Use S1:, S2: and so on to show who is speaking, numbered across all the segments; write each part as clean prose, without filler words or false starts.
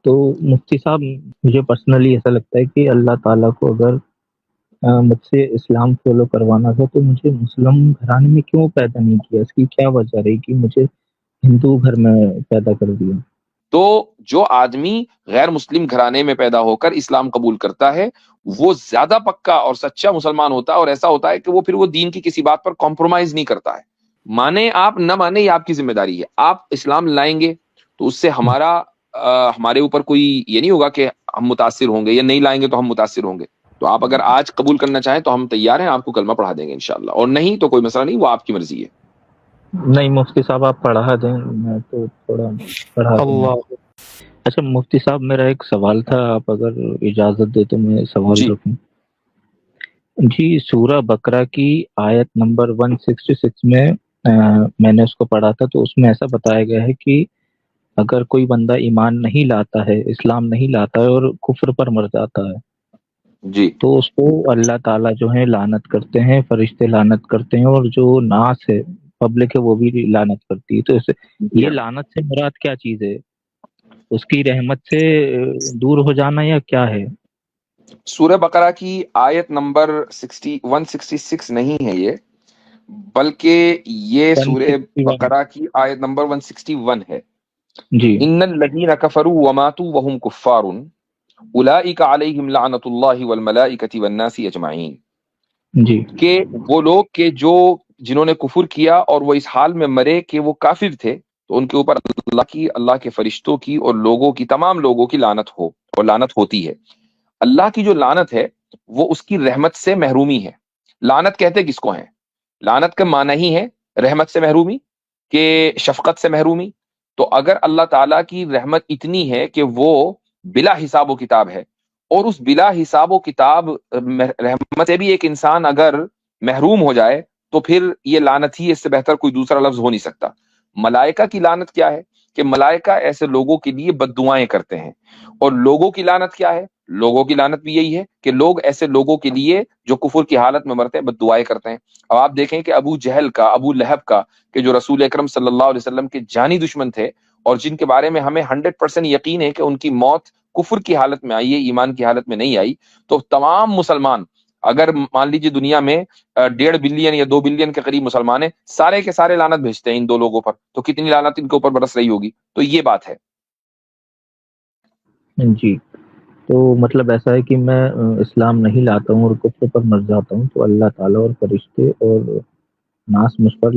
S1: تو مفتی صاحب، مجھے پرسنلی ایسا لگتا ہے کہ اللہ تعالیٰ کو اگر مجھ سے اسلام فالو کروانا تھا تو مجھے مسلم گھرانے میں کیوں پیدا نہیں کیا؟ اس کی کیا وجہ رہی کہ مجھے ہندو گھر میں پیدا کر دیا؟
S2: تو جو آدمی غیر مسلم گھرانے میں پیدا ہو کر اسلام قبول کرتا ہے وہ زیادہ پکا اور سچا مسلمان ہوتا ہے، اور ایسا ہوتا ہے کہ وہ پھر وہ دین کی کسی بات پر کمپرومائز نہیں کرتا ہے۔ مانے آپ نہ مانے یہ آپ کی ذمہ داری ہے، آپ اسلام لائیں گے تو اس سے ہمارے اوپر کوئی یہ نہیں ہوگا کہ ہم متاثر ہوں گے، یا نہیں لائیں گے تو ہم متاثر ہوں گے۔ تو آپ اگر آج قبول کرنا چاہیں تو ہم تیار ہیں، آپ کو کلمہ پڑھا دیں گے انشاءاللہ، اور نہیں تو کوئی مسئلہ نہیں، وہ آپ کی مرضی ہے۔
S1: نہیں مفتی صاحب، آپ پڑھا دیں، میں تو تھوڑا پڑھا دوں گا۔
S3: اللہ
S1: اچھا مفتی صاحب، میرا ایک سوال تھا، آپ اگر اجازت دے تو میں سوال
S2: جی
S1: رکھوں؟ جی، سورہ بقرہ کی آیت نمبر 166 میں میں نے اس کو پڑھا تھا، تو اس میں ایسا بتایا گیا ہے کہ اگر کوئی بندہ ایمان نہیں لاتا ہے، اسلام نہیں لاتا ہے اور کفر پر مر جاتا ہے،
S2: جی
S1: تو اس کو اللہ تعالیٰ جو ہے لعنت کرتے ہیں، فرشتے لعنت کرتے ہیں، اور جو ناس ہے، پبلک ہے، وہ بھی لعنت کرتی ہے۔ تو
S2: جی
S1: یہ
S2: ہاں۔
S1: لعنت سے مراد کیا چیز ہے؟ اس کی رحمت سے دور ہو جانا یا کیا ہے؟
S2: سورہ بقرہ کی آیت نمبر 166 نہیں ہے یہ، بلکہ یہ سورہ
S1: 161؟
S2: بقرہ کی آیت نمبر 161 ہے۔
S1: جی
S2: ان الذین کفروا وماتوا وهم کفار اولئک علیہم لعنۃ اللہ والملائکۃ والناس اجمعین،
S1: جی
S2: کہ وہ لوگ کہ جنہوں نے کفر کیا اور وہ اس حال میں مرے کہ وہ کافر تھے، تو ان کے اوپر اللہ کے فرشتوں کی اور لوگوں کی، تمام لوگوں کی لعنت ہو اور لعنت ہوتی ہے۔ اللہ کی جو لعنت ہے وہ اس کی رحمت سے محرومی ہے۔ لعنت کہتے کس کو ہیں؟ لعنت کا معنی ہی ہے رحمت سے محرومی، کہ شفقت سے محرومی۔ تو اگر اللہ تعالیٰ کی رحمت اتنی ہے کہ وہ بلا حساب و کتاب ہے، اور اس بلا حساب و کتاب رحمت سے بھی ایک انسان اگر محروم ہو جائے تو پھر یہ لعنت ہی، اس سے بہتر کوئی دوسرا لفظ ہو نہیں سکتا۔ ملائکہ کی لعنت کیا ہے؟ کہ ملائکہ ایسے لوگوں کے لیے بد دعائیں کرتے ہیں۔ اور لوگوں کی لعنت کیا ہے؟ لوگوں کی لعنت بھی یہی ہے کہ لوگ ایسے لوگوں کے لیے جو کفر کی حالت میں مرتے ہیں بد دعائیں کرتے ہیں۔ اب آپ دیکھیں کہ ابو جہل کا، ابو لہب کا، کہ جو رسول اکرم صلی اللہ علیہ وسلم کے جانی دشمن تھے، اور جن کے بارے میں ہمیں 100% یقین ہے کہ ان کی موت کفر کی حالت میں آئی ہے، ایمان کی حالت میں نہیں آئی، تو تمام مسلمان، اگر مان لیجیے دنیا میں 1.5 بلین یا 2 بلین کے قریب مسلمان ہیں، سارے کے سارے لعنت بھیجتے ہیں ان دو لوگوں پر، تو کتنی لعنت ان کے اوپر برس رہی ہوگی۔ تو یہ بات ہے۔
S1: جی، تو مطلب ایسا ہے کہ میں اسلام نہیں لاتا ہوں اور کفر پر مر جاتا ہوں، تو اللہ تعالیٰ اور فرشتے اور ناس مجھ پر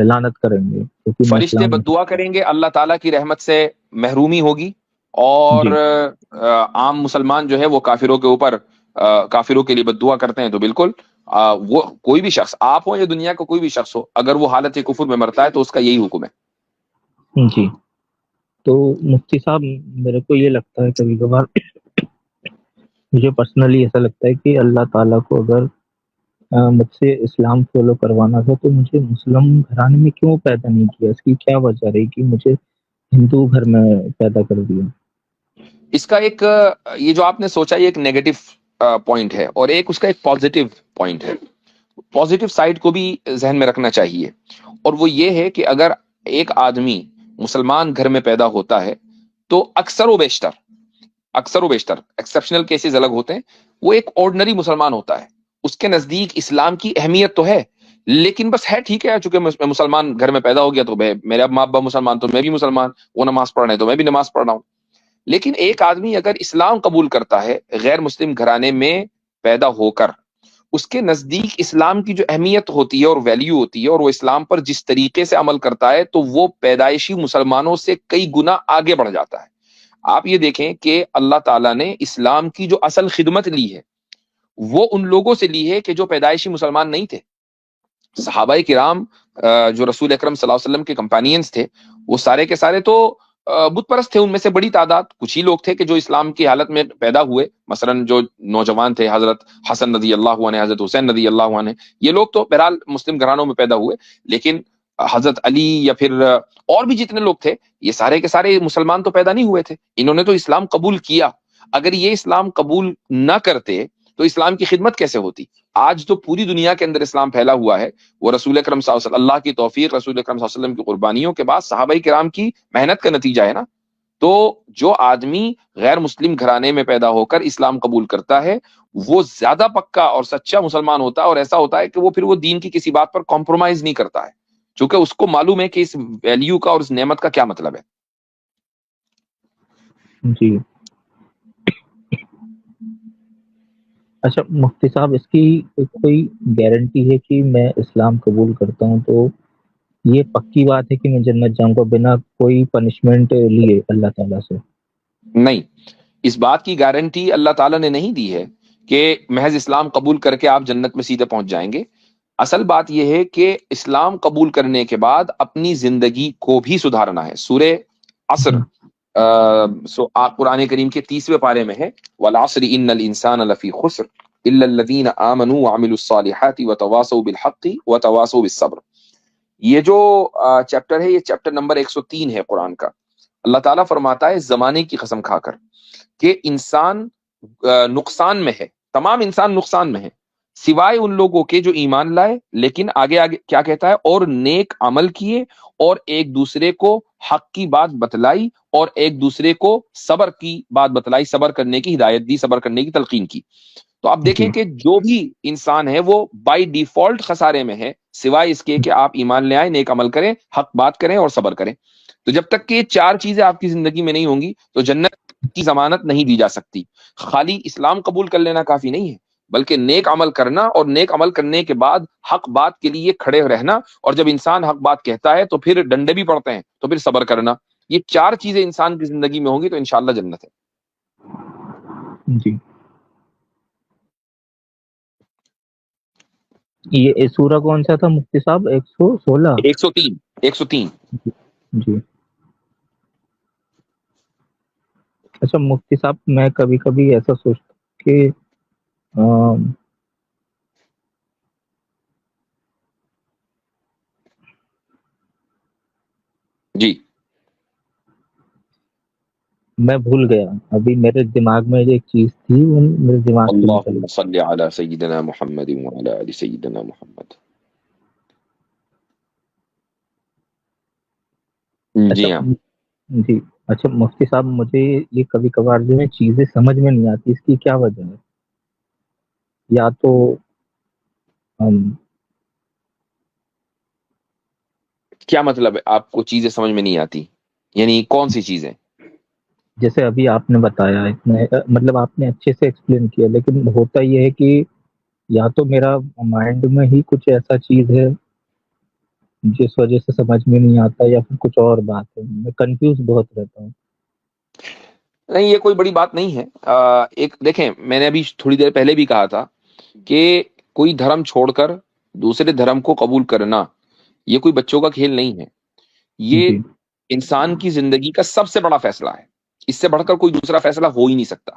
S1: لعنت کریں گے کیونکہ میں
S2: فرشتے
S1: اسلام
S2: بد
S1: نہیں۔
S2: دعا کریں گے، اللہ تعالیٰ کی رحمت سے محرومی ہوگی، اور
S1: جی
S2: عام مسلمان جو ہے وہ کافروں کے اوپر، کافروں کے لیے بد دعا کرتے ہیں۔ تو بالکل وہ کوئی بھی شخص، آپ ہو یا دنیا کا کوئی بھی شخص ہو، اگر وہ حالت کفر میں مرتا ہے تو اس کا یہی حکم ہے۔
S1: جی، تو مفتی صاحب، میرے کو یہ لگتا ہے کبھی کبھار، مجھے پرسنلی ایسا لگتا ہے کہ اللہ تعالیٰ کو اگر مجھ سے اسلام فالو کروانا تھا تو مجھے مسلم گھرانے میں کیوں پیدا نہیں کیا؟ اس کی کیا وجہ رہی کہ مجھے ہندو گھر میں پیدا کر دیا؟
S2: اس کا ایک یہ جو آپ نے سوچا یہ ایک نیگیٹو پوائنٹ ہے، اور ایک اس کا ایک پازیٹیو پوائنٹ ہے۔ پازیٹیو سائڈ کو بھی ذہن میں رکھنا چاہیے، اور وہ یہ ہے کہ اگر ایک آدمی مسلمان گھر میں پیدا ہوتا ہے تو اکثر و بیشتر ایکسیپشنل کیسز الگ ہوتے ہیں، وہ ایک آرڈنری مسلمان ہوتا ہے، اس کے نزدیک اسلام کی اہمیت تو ہے، لیکن بس ہے ٹھیک ہے، چونکہ میں مسلمان گھر میں پیدا ہو گیا تو میرے ماں باپ مسلمان تو میں بھی مسلمان، وہ نماز پڑھ رہے ہیں تو میں بھی نماز پڑھ رہا ہوں۔ لیکن ایک آدمی اگر اسلام قبول کرتا ہے غیر مسلم گھرانے میں پیدا ہو کر، اس کے نزدیک اسلام کی جو اہمیت ہوتی ہے اور ویلیو ہوتی ہے، اور وہ اسلام پر جس طریقے سے عمل کرتا ہے، تو وہ پیدائشی مسلمانوں سے کئی گنا آگے بڑھ جاتا ہے۔ آپ یہ دیکھیں کہ اللہ تعالیٰ نے اسلام کی جو اصل خدمت لی ہے وہ ان لوگوں سے لی ہے کہ جو پیدائشی مسلمان نہیں تھے۔ صحابہ کرام جو رسول اکرم صلی اللہ علیہ وسلم کے کمپینینز تھے، وہ سارے کے سارے تو بت پرست تھے، ان میں سے بڑی تعداد کچھ ہی لوگ تھے کہ جو اسلام کی حالت میں پیدا ہوئے، مثلا جو نوجوان تھے، حضرت حسن رضی اللہ عنہ، حضرت حسین رضی اللہ عنہ، یہ لوگ تو بہرحال مسلم گھرانوں میں پیدا ہوئے، لیکن حضرت علی یا پھر اور بھی جتنے لوگ تھے، یہ سارے کے سارے مسلمان تو پیدا نہیں ہوئے تھے، انہوں نے تو اسلام قبول کیا۔ اگر یہ اسلام قبول نہ کرتے تو اسلام کی خدمت کیسے ہوتی؟ آج تو پوری دنیا کے اندر اسلام پھیلا ہوا ہے، وہ رسول اکرم صلی اللہ علیہ وسلم، اللہ کی توفیق، رسول اکرم صلی اللہ علیہ وسلم کی قربانیوں کے بعد صحابہ کرام کی محنت کا نتیجہ ہے نا۔ تو جو آدمی غیر مسلم گھرانے میں پیدا ہو کر اسلام قبول کرتا ہے وہ زیادہ پکا اور سچا مسلمان ہوتا ہے، اور ایسا ہوتا ہے کہ وہ پھر وہ دین کی کسی بات پر کمپرومائز نہیں کرتا ہے، چونکہ اس کو معلوم ہے کہ اس ویلیو کا اور اس نعمت کا کیا مطلب ہے۔
S1: جی اچھا مفتی صاحب، اس کی کوئی گارنٹی ہے کہ میں اسلام قبول کرتا ہوں تو یہ پکی بات ہے کہ میں جنت جاؤں گا بنا کوئی پنشمنٹ لیے اللہ تعالیٰ سے؟
S2: نہیں، اس بات کی گارنٹی اللہ تعالیٰ نے نہیں دی ہے کہ محض اسلام قبول کر کے آپ جنت میں سیدھے پہنچ جائیں گے۔ اصل بات یہ ہے کہ اسلام قبول کرنے کے بعد اپنی زندگی کو بھی سدھارنا ہے۔ سورہ عصر قرآن کریم کے 30ویں پارے میں ہے، والعصر ان الانسان لفی خسر الا الذین آمنوا وعملوا الصالحات وتواصوا بالحق وتواصوا بالصبر۔ یہ جو چیپٹر ہے، یہ چیپٹر نمبر 103 ہے قرآن کا۔ اللہ تعالیٰ فرماتا ہے زمانے کی قسم کھا کر کہ انسان نقصان میں ہے، تمام انسان نقصان میں ہے سوائے ان لوگوں کے جو ایمان لائے، لیکن آگے آگے کیا کہتا ہے، اور نیک عمل کیے اور ایک دوسرے کو حق کی بات بتلائی اور ایک دوسرے کو صبر کی بات بتلائی، صبر کرنے کی ہدایت دی، صبر کرنے کی تلقین کی۔ تو آپ دیکھیں
S1: جی
S2: کہ جو بھی انسان ہے وہ بائی ڈیفالٹ خسارے میں ہے سوائے اس کے کہ آپ ایمان لے آئیں، نیک عمل کریں، حق بات کریں اور صبر کریں۔ تو جب تک کہ یہ چار چیزیں آپ کی زندگی میں نہیں ہوں گی تو جنت کی ضمانت نہیں دی جا سکتی۔ خالی اسلام قبول کر لینا کافی نہیں ہے، بلکہ نیک عمل کرنا، اور نیک عمل کرنے کے بعد حق بات کے لیے کھڑے رہنا، اور جب انسان حق بات کہتا ہے تو پھر ڈنڈے بھی پڑتے ہیں تو پھر صبر کرنا۔ یہ چار چیزیں انسان کی زندگی میں ہوں گی تو انشاءاللہ جنت ہے۔
S1: جی یہ سورہ کون سا تھا مفتی صاحب؟ 116؟
S2: 103 103
S1: جی اچھا مفتی صاحب، میں کبھی کبھی ایسا سوچتا ہوں کہ آم،
S2: جی
S1: میں بھول گیا، ابھی میرے دماغ میں ایک چیز تھی وہ میرے دماغ سے نکل
S2: اللہم
S1: گئی۔
S2: صلی علی سیدنا محمد وعلی آل سیدنا محمد۔
S1: اچھا
S2: جی ہاں،
S1: جی اچھا مفتی صاحب، مجھے یہ کبھی کبھار جو ہے چیزیں سمجھ میں نہیں آتی، اس کی کیا وجہ ہے؟ یا تو ہم
S2: کیا مطلب ہے آپ کو چیزیں سمجھ میں نہیں آتی؟ یعنی کون سی چیزیں؟
S1: جیسے ابھی آپ نے بتایا اتنے مطلب آپ نے اچھے سے ایکسپلین کیا، لیکن ہوتا یہ ہے کہ یا تو میرا مائنڈ میں ہی کچھ ایسا چیز ہے جس وجہ سے سمجھ میں نہیں آتا، یا پھر کچھ اور بات ہے، میں کنفیوز بہت رہتا ہوں۔
S2: نہیں، یہ کوئی بڑی بات نہیں ہے۔ ایک دیکھیں، میں نے ابھی تھوڑی دیر پہلے بھی کہا تھا کہ کوئی دھرم چھوڑ کر دوسرے دھرم کو قبول کرنا یہ کوئی بچوں کا کھیل نہیں ہے، یہ
S1: جی
S2: انسان کی زندگی کا سب سے بڑا فیصلہ ہے۔ اس سے بڑھ کر کوئی دوسرا فیصلہ ہو ہی نہیں سکتا،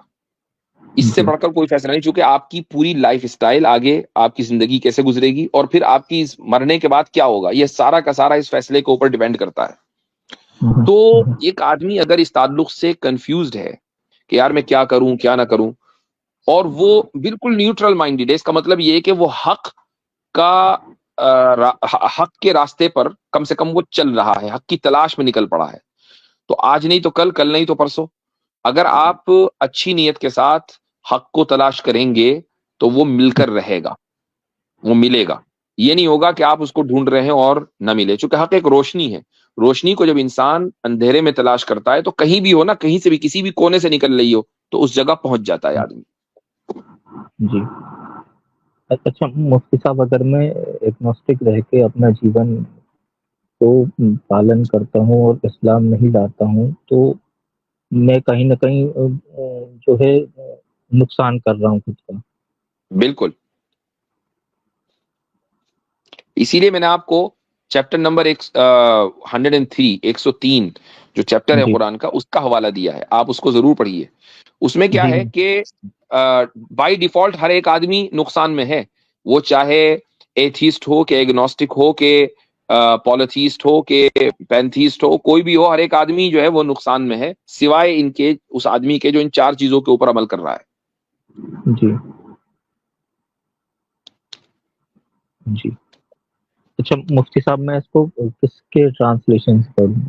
S2: اس سے
S1: جی
S2: بڑھ کر کوئی فیصلہ نہیں، چونکہ آپ کی پوری لائف اسٹائل، آگے آپ کی زندگی کیسے گزرے گی اور پھر آپ کی مرنے کے بعد کیا ہوگا، یہ سارا کا سارا اس فیصلے کے اوپر ڈیپینڈ کرتا ہے۔ تو ایک آدمی اگر اس تعلق سے کنفیوزڈ ہے کہ یار میں کیا کروں کیا نہ کروں، اور وہ بالکل نیوٹرل مائنڈیڈ ہے، اس کا مطلب یہ ہے کہ وہ حق کا حق کے راستے پر کم سے کم وہ چل رہا ہے، حق کی تلاش میں نکل پڑا ہے، تو آج نہیں تو کل، کل نہیں تو پرسوں اگر آپ اچھی نیت کے ساتھ حق کو تلاش کریں گے تو وہ مل کر رہے گا، وہ ملے گا۔ یہ نہیں ہوگا کہ آپ اس کو ڈھونڈ رہے ہیں اور نہ ملے، چونکہ حق ایک روشنی ہے، روشنی کو جب انسان اندھیرے میں تلاش کرتا ہے تو کہیں بھی ہو نا، کہیں سے بھی کسی بھی کونے سے نکل رہی ہو تو اس جگہ پہنچ جاتا ہے آدمی۔
S1: جی اچھا مفتی صاحب، اگر میں ایگنوسٹک رہ کے اپنا جیون کو پالن کرتا ہوں اور اسلام نہیں لاتا ہوں تو میں کہیں نہ کہیں جو ہے نقصان کر رہا ہوں خود کا۔
S2: بالکل، اسی لیے میں نے آپ کو چیپٹر نمبر 103 103 جو چیپٹر ہے
S1: جی
S2: قرآن کا، اس کا حوالہ دیا ہے، آپ اس کو ضرور پڑھیے۔ اس میں کیا
S1: جی
S2: ہے کہ بائی ڈیفالٹ ہر ایک آدمی نقصان میں ہے، وہ چاہے ایتھیسٹ ہو کہ ایگنوسٹک ہو کہ پالیتھیسٹ ہو کہ پینتھیسٹ ہو، کوئی بھی ہو، ہر ایک آدمی جو ہے وہ نقصان میں ہے سوائے ان کے، اس آدمی کے جو ان چار چیزوں کے اوپر عمل کر رہا ہے۔
S1: جی جی اچھا مفتی صاحب، میں اس کو کس کے ٹرانسلیشن سے پڑھوں؟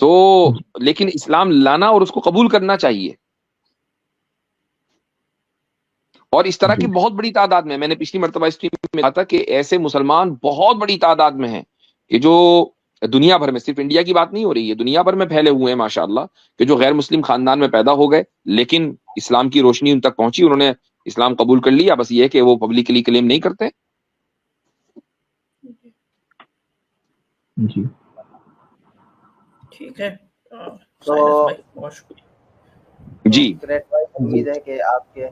S2: تو لیکن اسلام لانا اور اس کو قبول کرنا چاہیے. اور اس طرح کی بہت بڑی تعداد میں نے پچھلی مرتبہ اسٹریم میں کہا تھا کہ ایسے مسلمان بہت بڑی تعداد میں ہیں کہ جو دنیا بھر میں، صرف انڈیا کی بات نہیں ہو رہی ہے، دنیا بھر میں پھیلے ہوئے ہیں ماشاءاللہ، کہ جو غیر مسلم خاندان میں پیدا ہو گئے لیکن اسلام کی روشنی ان تک پہنچی، انہوں نے اسلام قبول کر لیا. بس یہ ہے کہ وہ پبلکلی کلیم نہیں کرتے.
S1: جی
S3: ٹھیک ہے.
S4: تو
S3: سائنس بھائی بہت شکریہ.
S2: جی
S4: گریٹ بھائی، امید ہے کہ آپ کے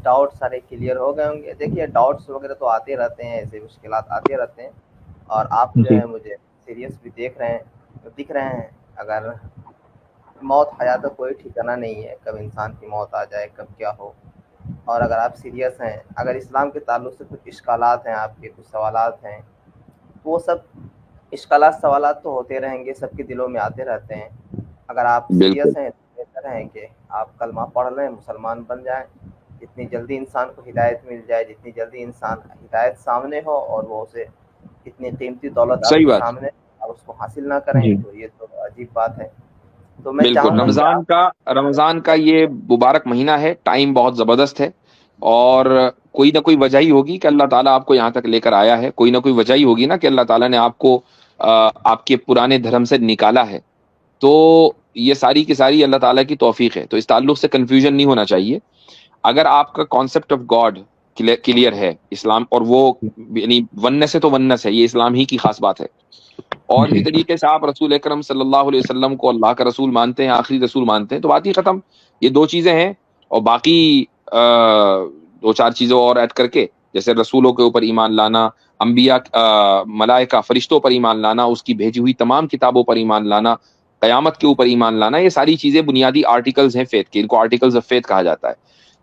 S4: ڈاؤٹ سارے کلیئر ہو گئے ہوں گے. دیکھیے ڈاؤٹس وغیرہ تو آتے رہتے ہیں، ایسے مشکلات آتے رہتے ہیں، اور آپ جو
S1: جی
S4: ہے مجھے سیریس بھی دکھ رہے ہیں. اگر موت حیات کا کوئی ٹھکانہ نہیں ہے، کب انسان کی موت آ جائے، کب کیا ہو. اور اگر آپ سیریس ہیں، اگر اسلام کے تعلق سے کچھ اشکالات ہیں، آپ کے کچھ سوالات ہیں، وہ سب اشکالات سوالات تو ہوتے رہیں گے، سب کے دلوں میں آتے رہتے ہیں. اگر آپ
S2: بالکل
S4: سیریس ہیں تو بہتر ہے کہ آپ کلمہ پڑھ لیں، مسلمان بن جائیں. جتنی جلدی انسان کو ہدایت مل جائے، جتنی جلدی انسان ہدایت سامنے ہو اور وہ اسے اتنی قیمتی دولت آپ
S2: صحیح
S4: کے
S2: بات.
S4: سامنے آپ اس کو حاصل نہ کریں
S1: جی
S4: تو یہ تو عجیب بات ہے. تو میں
S2: بالکل.
S4: چاہوں گا کہ
S2: رمضان کا یہ مبارک مہینہ ہے، ٹائم بہت زبردست ہے، اور کوئی نہ کوئی وجہ ہی ہوگی کہ اللہ تعالیٰ آپ کو یہاں تک لے کر آیا ہے. کوئی نہ کوئی وجہ ہی ہوگی نا کہ اللہ تعالیٰ نے آپ کو آپ کے پرانے دھرم سے نکالا ہے. تو یہ ساری کی ساری اللہ تعالیٰ کی توفیق ہے. تو اس تعلق سے کنفیوژن نہیں ہونا چاہیے. اگر آپ کا کانسیپٹ آف گاڈ کلیئر ہے اسلام، اور وہ یعنی ونس ہے تو ونس ہے، یہ اسلام ہی کی خاص بات ہے. اور اسی
S1: جی
S2: طریقے سے آپ رسول اکرم صلی اللہ علیہ وسلم کو اللہ کا رسول مانتے ہیں، آخری رسول مانتے ہیں، تو بات ہی ختم. یہ دو چیزیں ہیں. اور باقی دو چار چیزیں اور ایڈ کر کے، جیسے رسولوں کے اوپر ایمان لانا، انبیاء، ملائکہ، فرشتوں پر ایمان لانا، اس کی بھیجی ہوئی تمام کتابوں پر ایمان لانا، قیامت کے اوپر ایمان لانا، یہ ساری چیزیں بنیادی آرٹیکلز ہیں فیتھ کے. ان کو آرٹیکلز آف فیتھ کہا جاتا ہے.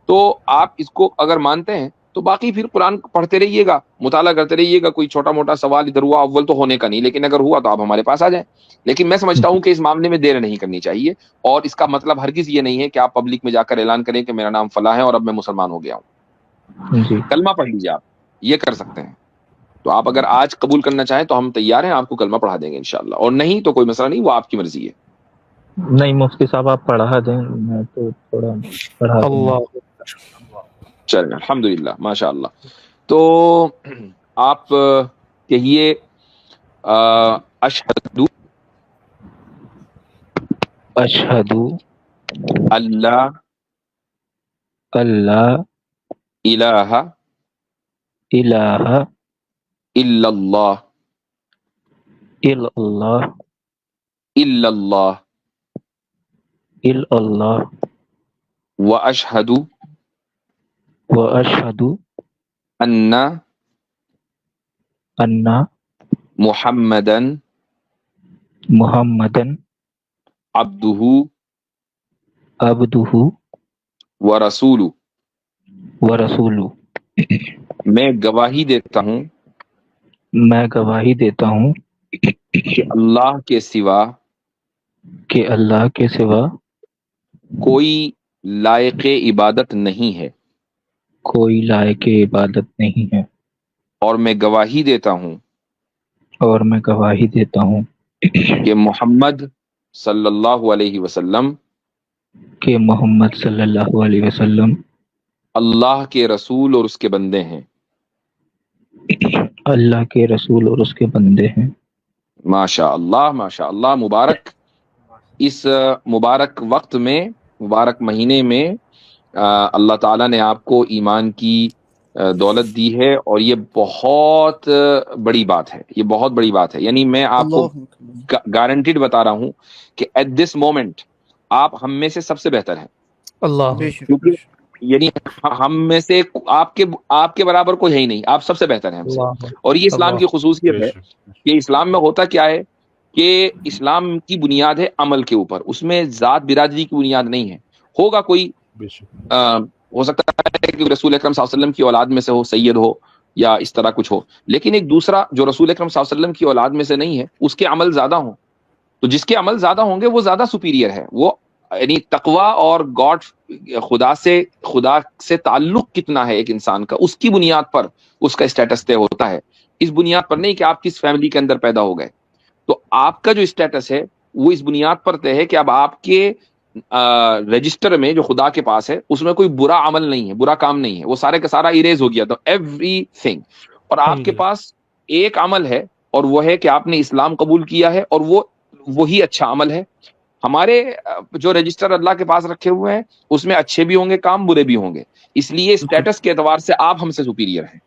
S2: تو آپ اس کو اگر مانتے ہیں تو باقی پھر قرآن پڑھتے رہیے گا، مطالعہ کرتے رہیے گا. کوئی چھوٹا موٹا سوال ادھر ہوا، اول تو ہونے کا نہیں، لیکن اگر ہوا تو آپ ہمارے پاس آ جائیں. لیکن میں سمجھتا ہوں کہ اس معاملے میں دیر نہیں کرنی چاہیے، اور اس کا مطلب ہرگز یہ نہیں ہے کہ آپ پبلک میں جا کر اعلان کریں کہ میرا نام فلاں ہے اور اب میں مسلمان ہو گیا ہوں.
S1: جی
S2: کلمہ پڑھ لیجیے، آپ یہ کر سکتے ہیں. تو آپ اگر آج قبول کرنا چاہیں تو ہم تیار ہیں، آپ کو کلمہ پڑھا دیں گے انشاءاللہ. اور نہیں تو کوئی مسئلہ نہیں، وہ آپ کی مرضی ہے.
S1: نہیں مفتی صاحب آپ پڑھا دیں، میں تو تھوڑا پڑھا دوں گا.
S2: چلیں الحمدللہ ماشاء اللہ. تو آپ کہیے اشہدو
S1: اشہدو
S2: اللہ
S1: اللہ
S2: الہ
S1: الہ
S2: الا اللہ
S1: الا اللہ
S2: الا اللہ
S1: الا اللہ
S2: واشہد
S1: واشہد
S2: ان
S1: ان
S2: محمدن
S1: محمدن
S2: عبدہ
S1: عبدہ
S2: ورسولہ.
S1: ورسولہ.
S2: میں گواہی دیتا ہوں
S1: میں گواہی دیتا ہوں
S2: کہ اللہ کے سوا
S1: کہ اللہ کے سوا
S2: کوئی لائق عبادت نہیں ہے،
S1: کوئی لائق عبادت نہیں ہے،
S2: اور میں گواہی دیتا ہوں
S1: اور میں گواہی دیتا ہوں
S2: کہ محمد صلی اللہ علیہ وسلم
S1: کہ محمد صلی اللہ علیہ وسلم
S2: اللہ کے رسول اور اس کے بندے ہیں.
S1: اللہ کے رسول اور اس کے بندے ہیں.
S2: ماشاء اللہ ماشاء اللہ. مبارک اس مبارک وقت میں، مبارک مہینے میں اللہ تعالیٰ نے آپ کو ایمان کی دولت دی ہے، اور یہ بہت بڑی بات ہے، یہ بہت بڑی بات ہے. یعنی میں آپ کو گارنٹیڈ بتا رہا ہوں کہ ایٹ دس مومنٹ آپ ہم میں سے سب سے بہتر ہیں. کیونکہ یعنی ہم میں سے آپ کے برابر کوئی ہے ہی نہیں، آپ سب سے بہتر ہیں ہم سے. اور یہ اسلام کی خصوصیت ہے کہ اسلام میں ہوتا کیا ہے کہ اسلام کی بنیاد ہے عمل کے اوپر، اس میں ذات برادری کی بنیاد نہیں ہے. ہوگا کوئی ہو سکتا ہے کہ رسول اکرم صلی اللہ علیہ وسلم کی اولاد میں سے ہو، سید ہو یا اس طرح کچھ ہو، لیکن ایک دوسرا جو رسول اکرم صلی اللہ علیہ وسلم کی اولاد میں سے نہیں ہے، اس کے عمل زیادہ ہوں. تو جس کے عمل زیادہ ہوں گے وہ زیادہ سپیریئر ہے. وہ یعنی تقوی اور گاڈ، خدا سے تعلق کتنا ہے ایک انسان کا، اس کی بنیاد پر اس کا اسٹیٹس طے ہوتا ہے. اس بنیاد پر نہیں کہ آپ کس فیملی کے اندر پیدا ہو گئے. تو آپ کا جو اسٹیٹس ہے وہ اس بنیاد پر طے ہے کہ اب آپ کے رجسٹر میں جو خدا کے پاس ہے اس میں کوئی برا عمل نہیں ہے، برا کام نہیں ہے، وہ سارے کا سارا اریز ہو گیا تھا، ایوری تھنگ. اور آپ کے پاس ایک عمل ہے اور وہ ہے کہ آپ نے اسلام قبول کیا ہے، اور وہی اچھا عمل ہے. ہمارے جو رجسٹر اللہ کے پاس رکھے ہوئے ہیں اس میں اچھے بھی ہوں گے کام، برے بھی ہوں گے، اس لیے اسٹیٹس کے اعتبار سے آپ ہم سے سپیریئر ہیں.